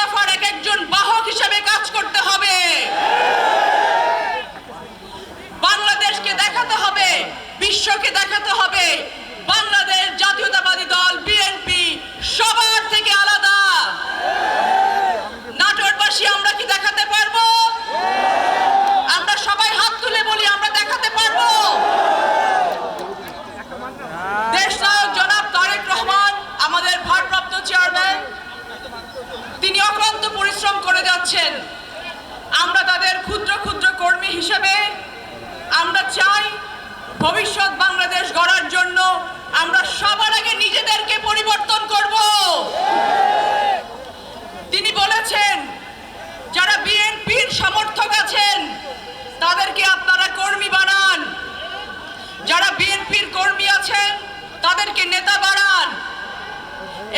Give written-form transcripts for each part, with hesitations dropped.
দফার এক একজন বাহক হিসেবে কাজ করতে হবে। বাংলাদেশকে দেখাতে হবে, বিশ্বকে দেখাতে হবে বাংলাদেশ জাতীয়তাবাদী দল বিএনপি সবার থেকে আলাদা। নাটোরবাসী আমরা কি দেখাতে পারবো? আমরা সবাই হাত তুলে বলি আমরা দেখাতে পারবো। দেশনায়ক জনাব তারেক রহমান আমাদের ভারপ্রাপ্ত চেয়ারম্যান, তিনি অক্লান্ত পরিশ্রম করে যাচ্ছেন। আমরা তাদের ক্ষুদ্র ক্ষুদ্র কর্মী হিসেবে আমরা চাই ভবিষ্যৎ বাংলাদেশ গড়ার জন্য আমরা সবার আগে নিজেদেরকে পরিবর্তন করব। তিনি বলেছেন যারা বিএনপির সমর্থক আছেন তাদেরকে আপনারা কর্মী বানান, যারা বিএনপির কর্মী আছেন তাদেরকে নেতা বানান।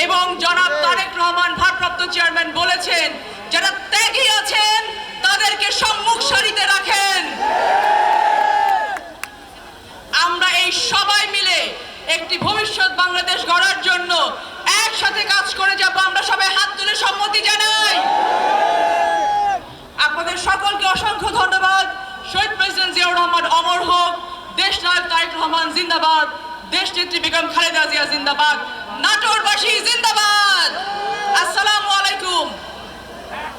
এবং জনাব তারেক রহমান ভারপ্রাপ্ত চেয়ারম্যান বলেছেন যারা ত্যাগী আছেন তাদেরকে সম্মুখ সারিতে রাখেন। আমরা এই সবাই মিলে একটি ভবিষ্যৎ বাংলাদেশ গড়ার জন্য একসাথে কাজ করে যাব। আমরা সবাই হাত তুলে সম্মতি জানাই। আপনাদের সকলকে অসংখ্য ধন্যবাদ। শহীদ প্রেসিডেন্ট জিয়াউর রহমান অমর হোক, দেশ নায়ক তারেক রহমান জিন্দাবাদ, দেশ নেত্রী বেগম খালেদা জিয়া জিন্দাবাদ, নাটোরবাসী জিন্দাবাদ। আসসালামু আলাইকুম।